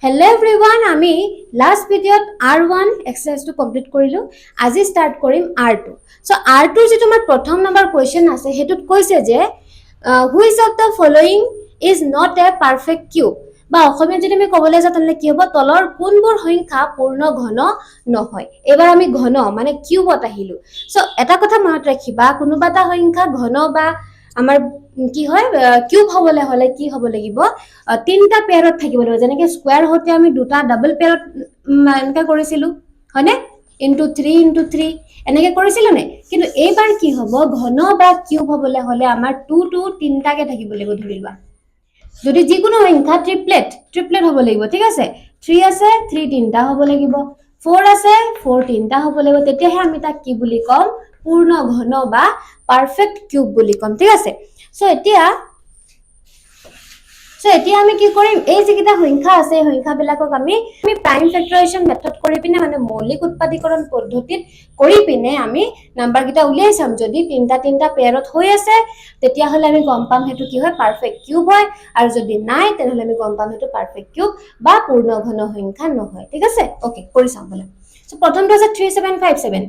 Hello everyone, আমি last video R1 exercise to complete কৰিলো আজি start কৰিম R2 so R2 যে তোমাৰ প্ৰথম নম্বৰ question আছে হেতুত কৈছে যে which of the following is not a perfect cube বা অসমীয়া যদি আমি কবলৈ যাও তাহলে কি হ'ব তলৰ কোনবোৰ সংখ্যা পূৰ্ণ ঘন নহয় এবাৰ আমি ঘন মানে কিউবত আহিলো so এটা কথা মনত ৰাখিবা কোনোবা এটা সংখ্যা ঘন বা আমাৰ কি হয় কিউব হবলে হলে কি হ'ব লাগিব তিনটা পেয়াৰত থাকিব লাগিব যেনেকৈ স্কয়াৰ হতে আমি দুটা ডাবল পেয়াৰত এনেকা কৰিছিলো হয়নে into 3 into 3 এনেকে কৰিছিল নে কিন্তু এইবাৰ কি হ'ব ঘন বা কিউব হবলে হলে আমাৰ 2 তিনটাকে থাকিব লাগিব ধৰিবা যদি যিকোনো সংখ্যা ট্ৰিপলেট হ'ব লাগিব ঠিক আছে 3 আছে 3 তিনটা হ'ব লাগিব 4 আছে 4 তিনটা হ'ব লাগিব তেতিয়াহে আমি তাক কি বুলি কম পূৰ্ণ ঘন বা পাৰফেক্ট কিউব বুলি কম ঠিক আছে সো এতিয়া আমি কি কৰিম এই যেকিটা সংখ্যা আছে সংখ্যাবিলাকক আমি প্ৰাইম ফেক্টৰাইজেশ্যন মেথড কৰি পিনে মানে মৌলিক উৎপাদীকৰণ পদ্ধতিত কৰি পিনে আমি নাম্বাৰ কিটা উলিয়াই চাম যদি তিনটা পেয়াৰত হৈ আছে তেতিয়া হলে আমি গম পাম হেতু কি হয় পারফেক্ট কিউব হয় আৰু যদি নাই তেনহলে আমি গম পাম হেতু পাৰফেক্ট কিউব বা পূৰ্ণ ঘন সংখ্যা নহয় ঠিক আছে ওকে কৰি চাম বলা সো প্ৰথমটো আছে 3757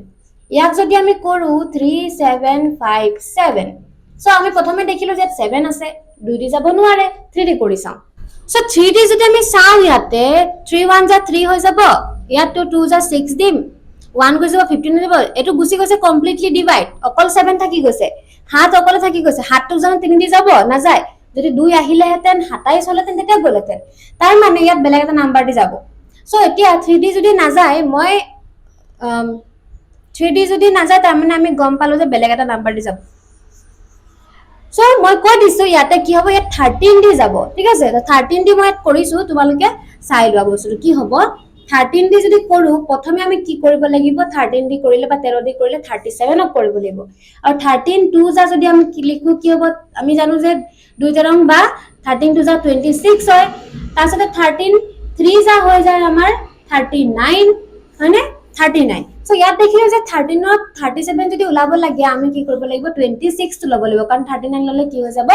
ইয়াক যদি আমি কৰো 3757 সো আমি প্ৰথমে দেখিলো যে 7 আছে 2 দি যাব নোৱাৰে 3 দি কৰি চাও সো 3 দি যদি আমি চাও ইয়াতে 3 1 যা 3 হৈ যাব ইয়াত 2 যা 6 দিম 1 গৈ যাব 15 হৈ যাব এটো গুছি গৈছে কমপ্লিটলি ডিভাইড অকল 7 থাকি গৈছে হাত অকল থাকি গৈছে হাতটো জানো 3 দি যাব না যায় যদি 2 আহিলে হেতেন 27 হলেতেন তেতিয়া গলেতেন তাৰ মানে ইয়াত বেলেগ এটা নাম্বাৰ দি যাব সো এতিয়া 3 দি যদি না যায় মই 3 দি যদি না যায় তাৰ মানে আমি গম পালো যে বেলেগ এটা নাম্বাৰ দি যাব সো মই কৈ দিছো ইয়াতে কি হ'ব ইয়াত 13 দি যাব ঠিক আছে 13 দি মই ইয়াত কৰিছো তোমালোকে চাই লোৱা বস্তুটো কি হ'ব 13 দি যদি কৰো প্ৰথমে আমি কি কৰিব লাগিব 13 দি কৰিলে বা 13 দি কৰিলে 37 অক কৰিব লাগিব আৰু 13 2 যা যদি আমি কি লিখো কি হ'ব আমি জানো যে 2 ৰং বা 13 2 যা 26 হয় তাৰপিছত 13 3 যা হৈ যায় আমাৰ 39 হয়নে 39 সো ইয়াত দেখিলে যে 13 ত 37 যদি উলাব লাগে আমি কি কৰিব লাগিব 26 টো লব লাগিব কাৰণ 39 ললে কি হৈ যাব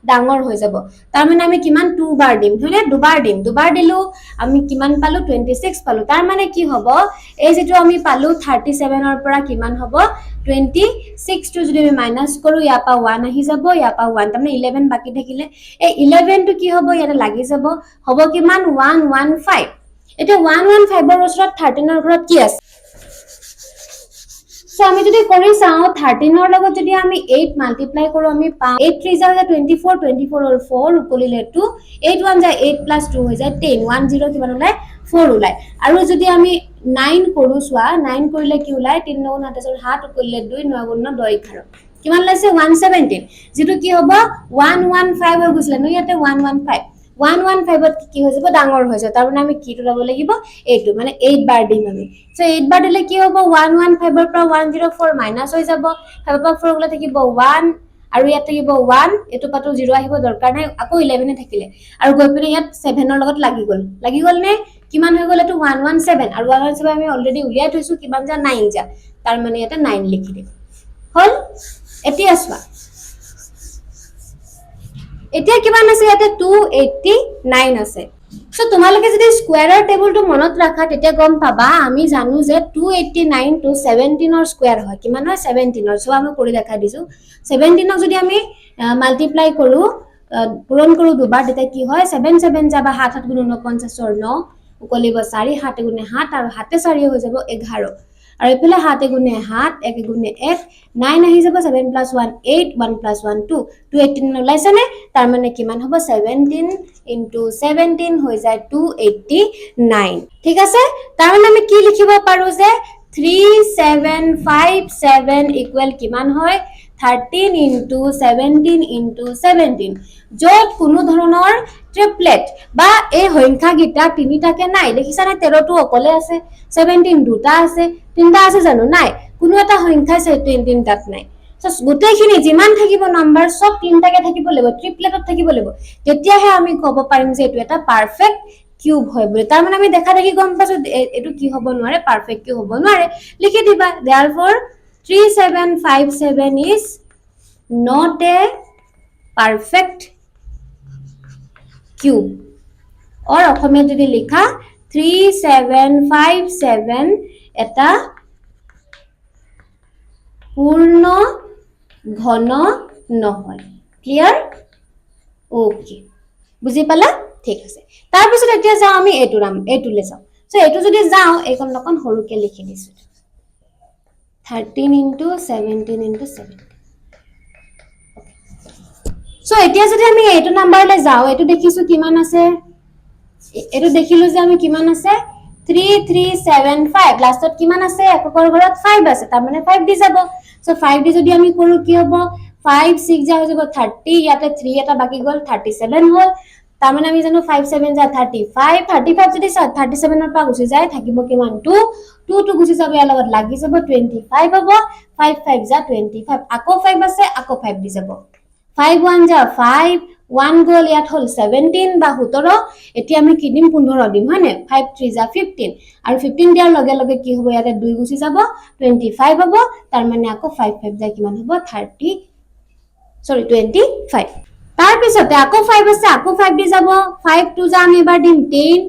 ডাঙৰ হৈ যাব তাৰ মানে আমি কিমান 2 বাৰ দিম হয়নে দুবাৰ দিলো আমি কিমান পালো 26 পালো তাৰ মানে কি হ'ব এই যেটো আমি পালো 37 ৰ পৰা কিমান হ'ব 26 টো যদি আমি মাইনাস কৰো ইয়া পা 1 আহি যাব ইয়া পা 1 তাৰ মানে 11 বাকি থাকিলে এই 11 টো কি হ'ব ইয়াতে লাগি যাব হ'ব কিমান 115 এটা 115 ৰ ওচৰত 13 ৰ ঘৰত কি আছে সো আমি যদি কৰি চাও 13 ৰ লগত যদি আমি 8 মাল্টিপ্লাই কৰো আমি পাম 8 3 যা 24 24 ৰ 4 উকলিলে 2 8 1 যা 8 + 2 হৈ যায় 10 1 0 কিমান ওলাই 4 ওলাই আৰু যদি আমি 9 কৰো সোৱা 9 কৰিলে কি ওলাই 3 9 7 7 উকলিলে 2 9 গুণ 10 11 কিমান লাইছে 117 যেটো কি হ'ব 115 হৈ গৈছিল ন ইয়াতে 115 115 ত কি হৈ যাব ডাঙৰ হৈ যাব তাৰ মানে আমি কি লব লাগিব এইটো মানে 8 বাৰ দিম আমি সো 8 বাৰ দিলে কি হ'ব 115 ৰ পৰা 104 মাইনাস হৈ যাব 5 পৰা 4 গলে থাকিব 1 আৰু ইয়াত থাকিব 1 এটো পাটো 0 আহিব দৰকাৰ নাই আকৌ 11 থাকিলে আৰু গৈ পিনে ইয়াত 7 ৰ লগত লাগি গল নে কিমান হৈ গল এটো 117 আৰু 117 আমি অলৰেডি উলিয়াই থৈছো কিমান যা 9 যা তাৰ মানে ইয়াতে 9 লিখি দিম হল এতিয়া চোৱা এতিয়া কিমান আছে ইয়াতে 289 আছে সো তোমালোকে যদি স্কয়াৰৰ টেবুলটো মনত ৰাখা তেতিয়া গম পাবা আমি জানো যে 289 টো 17 ৰ স্কয়াৰ হয় কিমান হয় 17 ৰ সো আমি কৰি দেখা দিছো 17 ক যদি আমি মাল্টিপ্লাই কৰো পূৰণ কৰো দুবাৰ তেতিয়া কি হয় 7 7 যাবা 7 7 গুণ 49 ৰ 9 উকলিব 4 7 গুণ 7 আৰু 7 4 হৈ যাব 11 আৰু এফালে 7 গুণে 7 1 গুণে 1 9 আহি যাব 7 + 1 8 1 + 1 2 218 ওলাইছে নে তাৰ মানে কিমান হ'ব 17 * 17 হৈ যায় 289 ঠিক আছে তাৰ মানে আমি কি লিখিব পাৰো যে 3757 ইকুৱেল কিমান হয় 13 * 17 * 17 যত কোনো ধৰণৰ ট্ৰিপলেট বা এই সংখ্যা গিটা তিনিটাকে নাই দেখিছা না 13 টো অকলে আছে 17 দুটা আছে তিনটা আছে জানো নাই কোনো এটা সংখ্যা 17 তাত নাই সো গোটেইখিনি যিমান থাকিব নাম্বাৰ সব তিনটাকে থাকিব লাগিব ট্ৰিপলেটত থাকিব লাগিব তেতিয়াহে আমি ক'ব পাৰিম যে এটো এটা পাৰফেক্ট কিউব হয় বুলি তাৰ মানে আমি দেখা দেখি গম পাছো এটো কি হ'ব নোৱাৰে পাৰফেক্ট কিউব হ'ব নোৱাৰে লিখি দিবা therefore 3757 is not a perfect cube or অসমীয়াত যদি লিখা 3757 এটা পূৰ্ণ ঘন নহয় ক্লিয়াৰ ওকে বুজি পালা ঠিক আছে তাৰ পিছত এতিয়া যাও আমি এটোলে যাও সো এটো যদি যাও এইখন লকন হৰুকে লিখি দিছো 13 into 17 into 17 সো এতিয়া যদি আমি এটো নাম্বাৰলে যাও এটো দেখিছো কিমান আছে এটো দেখিলো যে আমি কিমান আছে 3375 লাষ্টত কিমান আছে এককৰ ঘৰত 5 আছে তাৰ মানে 5 দি যাব সো 5 দি যদি আমি কৰো কি হ'ব 5 6 যা হৈ যাব 30 ইয়াতে 3 এটা বাকি গল 37 হল তাৰ মানে আমি জানো 5 7 যা 35 35 যদি 37 ৰ পৰা গুছি যায় থাকিব কিমান 2 2 টু গুছি যাব ইয়াৰ লগত লাগি যাব 25 হ'ব 5 5 যা 25 আকৌ 5 আছে আকৌ 5 দি যাব 5 1 যা 5 1 গল ইয়াত হল 17 বা 17 এতিয়া আমি কি দিম 15 দিম হয়নে 5 3 যা 15 আৰু 15 দিয়াৰ লগে লগে কি হ'ব ইয়াতে 2 গুছি যাব 25 হ'ব তাৰ মানে আকৌ 5 5 যা কিমান হ'ব 25 তাৰ পিছতে আকৌ 5 আছে আকৌ 5 দি যাব 5 2 যা আমি এবাৰ দিম 10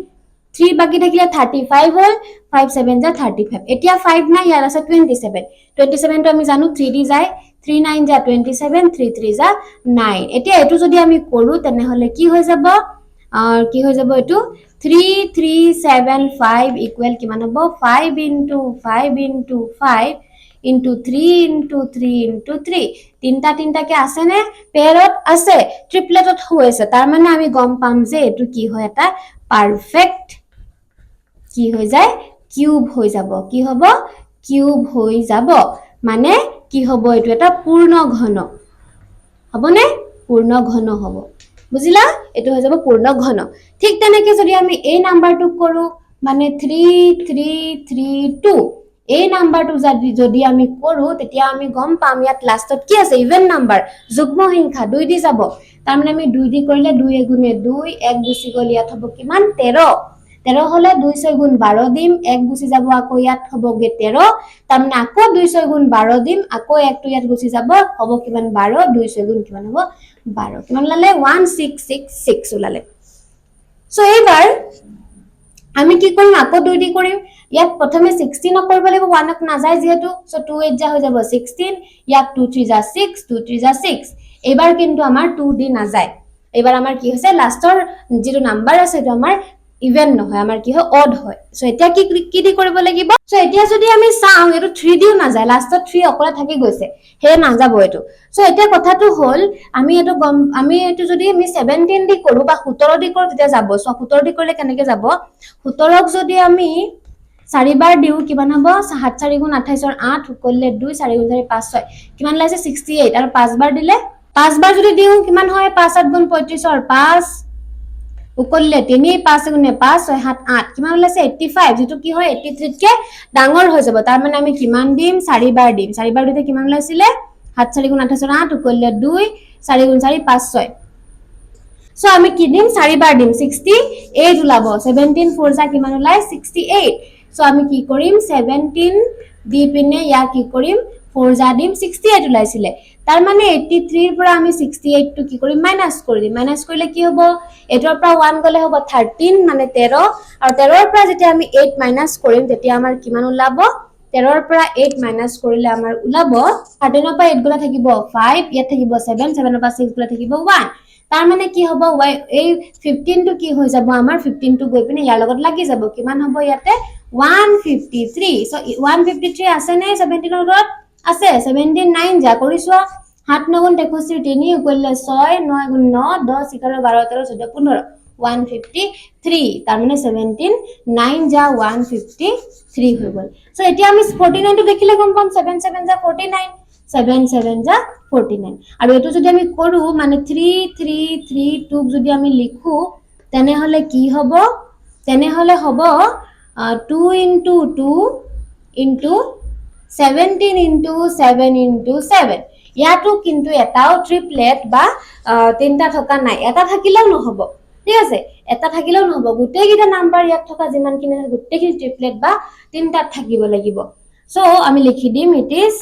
3 বাকি থাকিলে 35 হল 5 7 যা 35 এতিয়া 5 নাই ইয়াৰ আছে 27 27 তো আমি জানো 3 দি যায় 3 9 যা 27 3 3 যা 9 এতিয়া এটো যদি আমি কৰো তেনে হলে কি হৈ যাব কি হৈ যাব এটো 3375 ইকুৱেল কিমান হ'ব 5 into 5 into 5 into 3 into 3 into 3 তিনটা তিনটা কে আছে নে পেয়াৰত আছে ট্ৰিপলেটত হৈছে তাৰ মানে আমি গম পাম যে এটো কি হয় এটা পারফেক্ট কি হৈ যায় কিউব হৈ যাব কি হ'ব কিউব হৈ যাব মানে কি হ'ব এটো এটা পূৰ্ণ ঘন হবনে পূৰ্ণ ঘন হ'ব বুজিলা এটো হৈ যাব পূৰ্ণ ঘন ঠিক তেনেকে যদি আমি এই নাম্বাৰটো কৰো মানে 3332 এই নাম্বাৰটো যদি আমি কৰো তেতিয়া আমি গম পাম ইয়াত লাষ্টত কি আছে ইভেন নাম্বাৰ যুগ্ম সংখ্যা 2 দি যাব তাৰ মানে আমি 2 দি কৰিলে 2 এগুণে 2 এক গুছি গল ইয়াত হ'ব কিমান 13 13 হলে 2 6 গুণ 12 দিম এক গুছি যাব আকৌ ইয়াত হ'বগে 13 তাৰ মানে আকৌ 2 6 গুণ 12 দিম আকৌ একটো ইয়াত গুছি যাব হ'ব কিমান 12 2 6 গুণ কিমান হ'ব 12 কিমান লালে 1666 ওলালে সো এইবাৰ আমি কি কৰিম আকৌ 2 দি কৰিম ইয়াত প্ৰথমে 16 কৰিব লাগিব 1 ক নাযায় যেহেতু সো 2 8 যা হৈ যাব 16 ইয়াত 2 3 যা 6 2 3 যা 6 এবাৰ কিন্তু আমাৰ 2 দি নাযায় এবাৰ আমাৰ কি হৈছে লাষ্টৰ যেটো নাম্বাৰ আছে এটো আমাৰ ইভেন নহয় আমাৰ কি হয় অড হয় সো এতিয়া কি দি কৰিব লাগিব সো এতিয়া যদি আমি চাও এটো 3 দিও নাযায় লাষ্টত 3 অকলে থাকি গৈছে হে নাযাব এটো সো এতিয়া কথাটো হল আমি এটো যদি আমি 17 দি কৰো বা 17 দি কৰো তেতিয়া যাব সো 17 দি কৰিলে কেনেকে যাব 17 ক যদি আমি 4 বাৰ দিও কিমান হ'ব 7 4 গুণ 28 ৰ 8 কৰিলে 2 4 গুণ 4 5 6 কিমান লাইছে 68 আৰু 5 বাৰ দিলে 5 বাৰ যদি দিও কিমান হয় 5 7 গুণ 35 ৰ 5 উকলিলে 3 5 গুণে 5 6 7 8 কিমান ওলাইছে 85 যেটো কি হয় 83 কে ডাঙৰ হৈ যাব তাৰ মানে আমি কিমান দিম 4 বাৰ দিম 4 বাৰ দিতে কিমান ওলাইছিলে 7 4 গুণ 28 ৰ 8 উকলিলে 2 4 গুণ 4 5 6 সো আমি কি দিম 4 বাৰ দিম 68 ওলাব 17 4 যা কিমান ওলাই 68 সো আমি কি কৰিম 17 দি পিনে ইয়া কি কৰিম 4 যা দিম 68 ওলাইছিলে তাৰ মানে 83 ৰ পৰা আমি 68 টো কি কৰিম মাইনাস কৰি দিম মাইনাস কৰিলে কি হ'ব এটোৰ পৰা 1 গলে হ'ব 13 মানে 13 আৰু 13 ৰ পৰা যেতিয়া আমি 8 মাইনাস কৰিম তেতিয়া আমাৰ কিমান ওলাব 13 ৰ পৰা 8 মাইনাস কৰিলে আমাৰ ওলাব 13 ৰ পৰা 8 গলে থাকিব 5 ইয়াত থাকিব 7 7 ৰ পৰা 6 গলে থাকিব 1 তাৰ মানে কি হ'ব এই 15 টো কি হৈ যাব আমাৰ 15 টো গৈ পিনে ইয়াৰ লগত লাগি যাব কিমান হ'ব ইয়াতে 153 সো 153 আছে নে 17 ৰ লগত আছে 17 9 যা কৰিছোৱা 7 9 গুণ 63 3 উকলিলে 6 9 গুণ 9 10 11 12 13 14 15 153 তাৰ মানে 17 9 যা 153 হৈ গল সো এতিয়া আমি 49 টো দেখিলে গম পাম 7 7 যা 49 7 7 যা 49 আৰু এটো যদি আমি কৰো মানে 3332 যদি আমি লিখো তেনে হলে কি হ'ব তেনে হলে হ'ব 2 into 2 into 17 into 7 into 7 ইয়াতো কিন্তু এটাও ট্রিপলেট বা তিনটা থকা নাই এটা থাকিলেও নহব ঠিক আছে এটা থাকিলেও নহব গোটেই গিটা নাম্বাৰ ইয়াত থকা যিমান কিনে গোটেইখিনি ট্রিপলেট বা তিনটা থাকিব লাগিব সো আমি লিখি দিম it is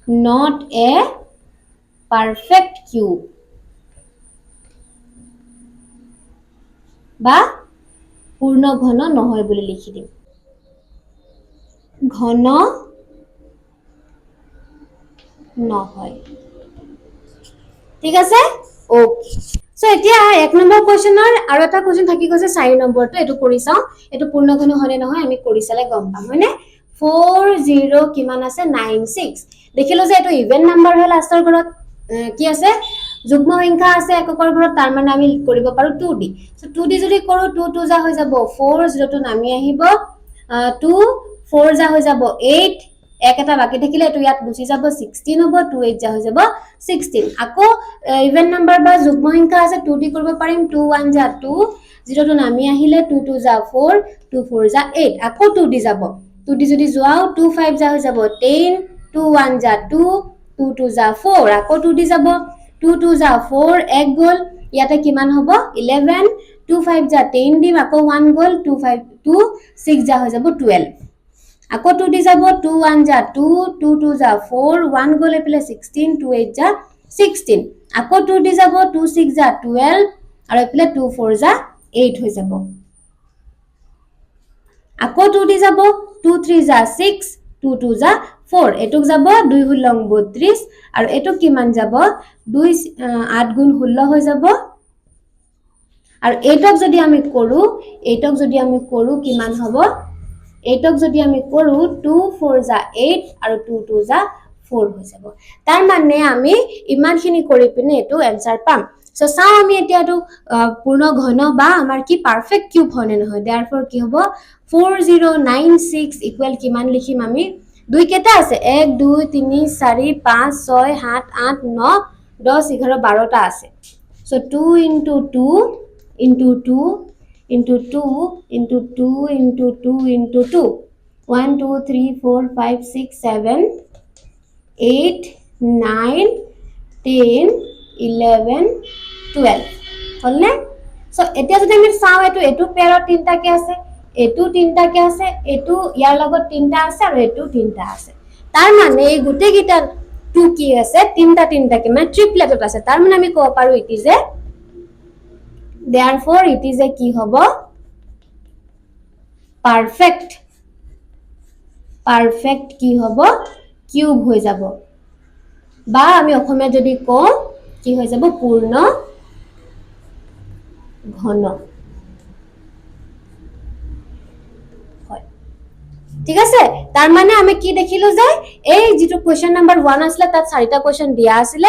not a perfect cube বা পূৰ্ণ ঘন নহয় বুলি লিখি দিম ঘন নহয় ঠিক আছে ওকে সো এতিয়া এক নম্বৰ কোৱেশ্চনৰ আৰু এটা কোৱেশ্চন থাকি গৈছে 4 নম্বৰটো এটো কৰি চাও এটো পূৰ্ণ ঘন হনে নহয় আমি কৰি চালে গম পাম হয়নে 40 কিমান আছে 96 দেখিলো যে এটো ইভেন নাম্বাৰ হয় লাষ্টৰ ঘৰত কি আছে যুগ্ম সংখ্যা আছে এককৰ ঘৰত তাৰ মানে আমি কৰিব পাৰো 2d সো 2d যদি কৰো 2 2 যা হৈ যাব 4 0 টো নামি আহিব 2 4 যা হৈ যাব 8 এক এটা বাকি থাকিলে এটো ইয়াত গুছি যাব 16 হ'ব 2 8 যা হৈ যাব 16 আকৌ ইভেন নাম্বাৰ বা যুগ্ম সংখ্যা আছে 2d কৰিব পাৰিম 2 1 যা 2 0 টো নামি আহিলে 2 2 যা 4 2 4 যা 8 আকৌ 2d যাব 2d যদি যোৱাও 2 5 যা হৈ যাব 10 2 1 যা 2 2 2 যা 4 আকৌ 2d যাব 2 2 যা 4 এক গল ইয়াতে কিমান হ'ব 11 2 5 যা 10 দিম আকৌ 1 গল 2 5 2 6 যা হৈ যাব 12 আকৌ 2d যাব 2 1 যা 2 2 2 যা 4 1 গলে পেলে 16 2 8 যা 16 আকৌ 2d যাব 2 6 যা 12 আৰু এপ্লে 2 4 যা 8 হৈ যাব আকৌ 2d যাব 2 3 যা 6 2 2 যা 4 এটুক যাব 2 হুলং 32 আৰু এটুক কিমান যাব 2 8 গুণ 16 হৈ যাব আৰু এইটক যদি আমি কৰো কিমান হ'ব এইটক যদি আমি কৰো 2 4 যা 8 আৰু 2 2 যা 4 হৈ যাব তাৰ মানে আমি ইমানখিনি কৰি পিনে এটো आंसर পাম সো চাও আমি এতিয়াটো পূৰ্ণ ঘন বা আমাৰ কি পাৰফেক্ট কিউব হনে নহয় देयरफॉर কি হ'ব 4096 ইকুৱেল কিমান লিখিম আমি দুই কেটা আছে 1 2 3 4 5 6 7 8 9 10 11 12 টা আছে so 2 into 2 into 2 into 2 into 2 into 2 into 2 1 2 3 4 5 6 7 8 9 10 11 12 হলনে so এতিয়া যদি আমি চাও এটো পেয়াৰৰ তিনটা কে আছে এটো তিনটা কে আছে এটো ইয়াৰ লগত তিনটা আছে আৰু এটো তিনটা আছে তাৰ মানে এই গুটে গিটা টু কি আছে তিনটা কে মানে ট্ৰিপলেটত আছে তাৰ মানে আমি কব পাৰো it is a therefore it is a কি হ'ব পারফেক্ট কি হ'ব কিউব হৈ যাব বা আমি অসমে যদি কও কি হৈ যাব পূৰ্ণ ঘন হয় ঠিক আছে তাৰ মানে আমি কি দেখিলো যে এই যেটো কোৱেশ্চন নাম্বাৰ 1 আছিল তাত চাৰিটা কোৱেশ্চন দিয়া আছিল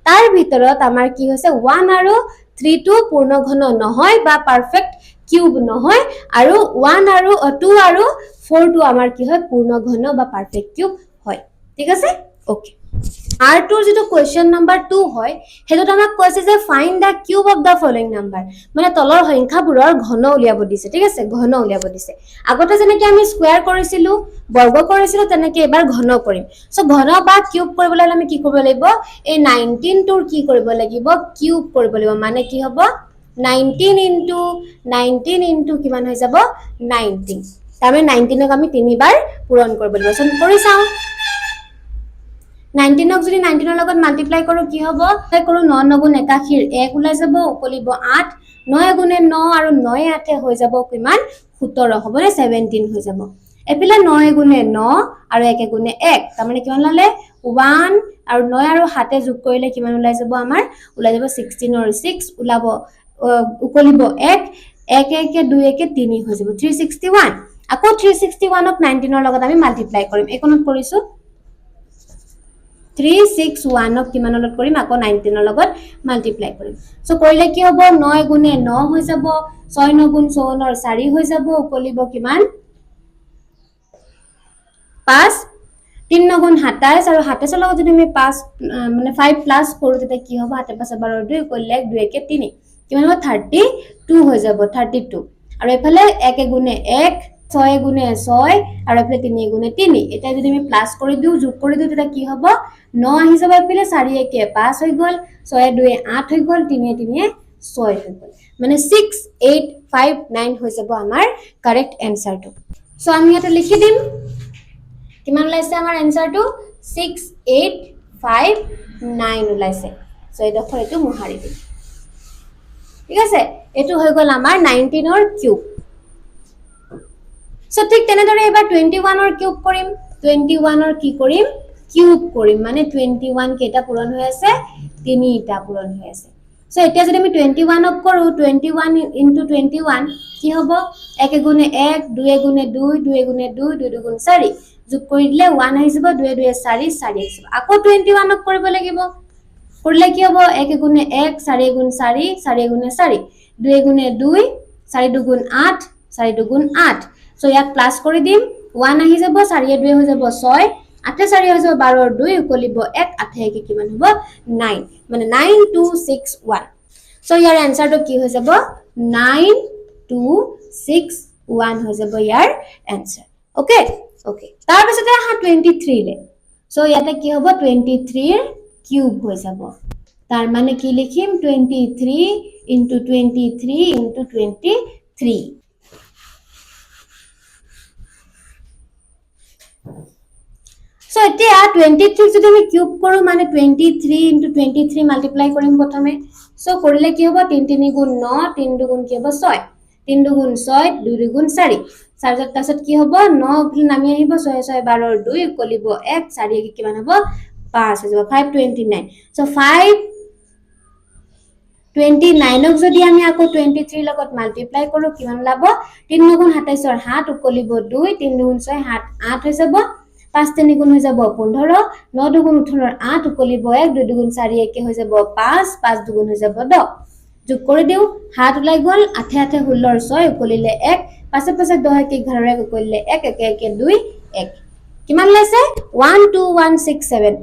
তাৰ ভিতৰত আমাৰ কি হৈছে 1 আৰু 3 টো পূৰ্ণ ঘন নহয় বা পাৰফেক্ট কিউব নহয় আৰু 1 আৰু 2 আৰু 4 টো আমাৰ কি হয় পূৰ্ণ ঘন বা পাৰফেক্ট কিউব হয় ঠিক আছে ওকে R2 যেটো কোৱেশ্চন নাম্বাৰ 2 হয় হেতুত আমাক কৈছে যে find da cube of the following number মানে তলৰ সংখ্যাবোৰৰ ঘন উলিয়াব দিছে ঠিক আছে ঘন উলিয়াব দিছে আগতে যেনেকৈ আমি স্কয়াৰ কৰিছিলো বৰ্গ কৰিছিলো তেনেকৈ এবাৰ ঘন কৰিম সো ঘন বা কিউব কৰিবলৈ আমি কি কৰিব লাগিব এই 19 টোৰ কি কৰিব লাগিব কিউব কৰিব লাগিব মানে কি হ'ব 19 into কিমান হৈ যাব 19 তাৰমানে 19 ক আমি তিনিবাৰ পূৰণ কৰিব লাগিব সো কৰি চাও 19 ক যদি 19 ৰ লগত মাল্টিপ্লাই কৰো কি হ'ব কৰো 9 9 গুণ 81 1 ওলাই যাব উকলিব 8 9 গুণে 9 আৰু 9 8 হৈ যাব কিমান 17 হ'ব নে 17 হৈ যাব এপিলে 9 গুণে 9 আৰু 1 গুণে 1 তাৰ মানে কিমান লালে 1 আৰু 9 আৰু 7 যোগ কৰিলে কিমান ওলাই যাব আমাৰ ওলাই যাব 16 or 6 ওলাব উকলিব 1 1 1 2 1 3 হৈ যাব 361 আকৌ 361 ক 19 ৰ লগত আমি মাল্টিপ্লাই কৰিম একনত কৰিছো 361 ক কিমান লগত কৰিম আকৌ 19 ৰ লগত মাল্টিপ্লাই কৰিম সো কৰিলে কি হ'ব 9 গুণে 9 হৈ যাব 6 9 গুণ 54 ৰ 4 হৈ যাব উকলিব কিমান 5 3 9 গুণ 27 আৰু 27 ৰ লগত যদি আমি 5 মানে 5 প্লাস কৰো তেতিয়া কি হ'ব 7 5 12 2 উকলিলে 1 2 1 3 কিমান হ'ব 32 হৈ যাব 32 আৰু এফালে 1 গুণে 1 6 গুণে 6 আৰু এফালে 3 গুণে 3 এটা যদি আমি প্লাস কৰি দিও যোগ কৰি দিও তেতিয়া কি হ'ব 9 আহি যাব এফালে 4 1 5 হৈ গল 6 2 8 হৈ গল 3 3 6 হৈ গল মানে 6 8 5 9 হৈ যাব আমাৰ কাৰেক্ট आंसरটো সো আমি এটা লিখি দিম কিমান লাইছে আমাৰ आंसरটো 6859 ওলাইছে সো এই দেখো এটো মুহাৰি দিম ঠিক আছে এটো হৈ গল আমাৰ 19 ৰ কিউব সো ঠিক তেনেদৰে এবাৰ 21 ৰ কিউব কৰিম 21 ৰ কি কৰিম কিউব কৰিম মানে 21 কেটা পূৰণ হৈ আছে তিনিটা পূৰণ হৈ আছে সো এতিয়া যদি আমি 21 ক কৰো 21 * 21 কি হ'ব 1 গুণে 1 2 গুণে 2 2 গুণে 2 2 দুগুণ 4 যোগ কৰি দিলে 1 আহি যাব 2 2 4 4 আহি যাব আকৌ 21 ক কৰিব লাগিব কৰিলে কি হ'ব 1 গুণে 1 4 গুণ 4 4 গুণে 4 2 গুণে 2 4 দুগুণ 8 4 দুগুণ 8 সো ইয়াক প্লাস কৰি দিম 1 আহি যাব 4 2 হৈ যাব 6 8 4 হৈ যাব 12 2 উকলিব 1 8 কি কিমান হ'ব 9 মানে 9261 সো ইয়াৰ আনসাৰটো কি হৈ যাব 9261 হৈ যাব ইয়াৰ আনসাৰ ওকে ওকে তাৰ পিছতে আহা 23 লে সো ইয়াতে কি হ'ব 23 ৰ কিউব হৈ যাব তাৰ মানে কি লিখিম 23 * 23 * 23 সো এতিয়া 23 যদি আমি কিউব কৰো মানে 23 * 23 মাল্টিপ্লাই কৰিম প্ৰথমে সো কৰিলে কি হ'ব 3 3 গুণ 9 3 দুগুণ কি হ'ব 6 3 দুগুণ 6 2 দুগুণ 4 4 তাৰপিছত কি হ'ব 9 উঠি নামি আহিব 6 6 12 2 উকলিব 1 4 কি কিমান হ'ব 5 হৈ যাব 529 সো 529 ক যদি আমি আকৌ 23 লগত মাল্টিপ্লাই কৰো কিমান লাভ 3 গুণ 27 ৰ 7 উকলিব 2 3 দুগুণ 6 7 8 হৈ যাব 5 3 গুণ হৈ যাব 15 9 দুগুণ 18 8 উকলিব 1 2 দুগুণ 4 1 হৈ যাব 5 5 দুগুণ হৈ যাব 10 যোগ কৰি দিও 7 ওলাই গল 8 8 16 6 উকলিলে 1 5 5 10 1 11 উকলিলে 1 1 1 2 1 কিমান লৈছে 12167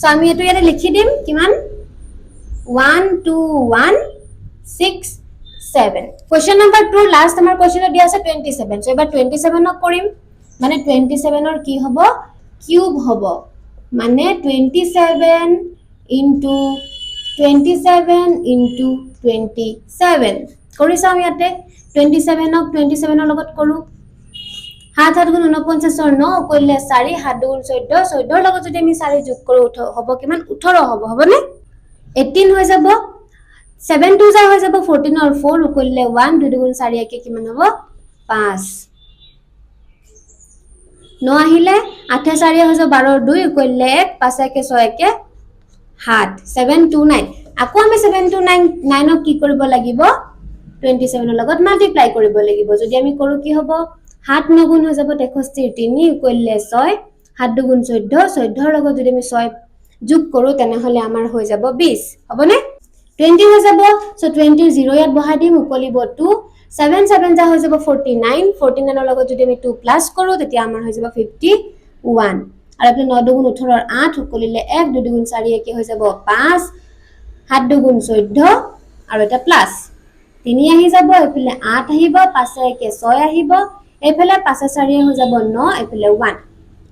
সো আমি এটো ইয়াতে লিখি দিম কিমান 12167 question number 2 last আমাৰ question দিয়া আছে 27 সো এবাৰ 27 ক কৰিম মানে 27 ৰ কি হ'ব কিউব হ'ব মানে 27 into 27 কৰি চাম ইয়াতে 27 ক 27 ৰ লগত কৰো 7 7 গুণ 49 ৰ 9 কৰিলে 4 7 গুণ 14 14 ৰ লগত যদি আমি 4 যোগ কৰো হ'ব কিমান 18 হ'ব হবনে 18 হৈ যাব 7 2 যা হৈ যাব 14 और 4 উকলিলে 1 2 গুণ 4 কি কিমান হ'ব 5 9 আহিলে 8 4 হৈ যাব 12 2 উকলিলে 1 5 1 6 1 7 729 আকৌ আমি 729 ক কি কৰিব লাগিব 27 ৰ লগত মাল্টিপ্লাই কৰিব লাগিব যদি আমি কৰো কি হ'ব 7 9 গুণ হৈ যাব 63 3 উকলিলে 6 7 2 গুণ 14 14 ৰ লগত যদি আমি 6 যোগ কৰো তেনেহলে আমাৰ হৈ যাব 20 হবনে 20 হৈ যাব সো 20 0 ইয়াত বহাই দিম উকলিব 2 7 7 যা হৈ যাব 49 49 ৰ লগত যদি আমি 2 প্লাস কৰো তেতিয়া আমাৰ হৈ যাব 51 আৰু আপুনি 9 দুগুণ 18 ৰ 8 উকলিলে 1 2 দুগুণ 4 কি হৈ যাব 5 7 দুগুণ 14 আৰু এটা প্লাস 3 আহি যাব এফালে 8 আহিব 5 1 6 আহিব এফালে 5 4 হৈ যাব 9 এফালে 1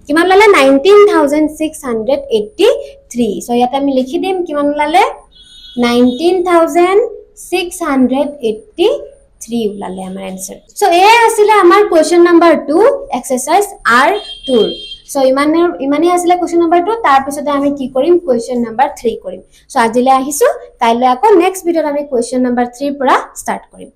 কিমান লালে 19683 সো ইয়াতে আমি লিখি দিম কিমান লালে 19683 উলালে আমাৰ आंसर সো এ আছিল আমাৰ question number 2 exercise R2 so ইমানে আছিল কোৱেশ্চন নম্বৰ 2 তাৰ পিছতে আমি কি কৰিম কোৱেশ্চন নম্বৰ 3 কৰিম সো আজিলে আহিছো কাইলৈ আকৌ নেক্সট ভিডিওত আমি কোৱেশ্চন নম্বৰ 3 পৰা ষ্টাৰ্ট কৰিম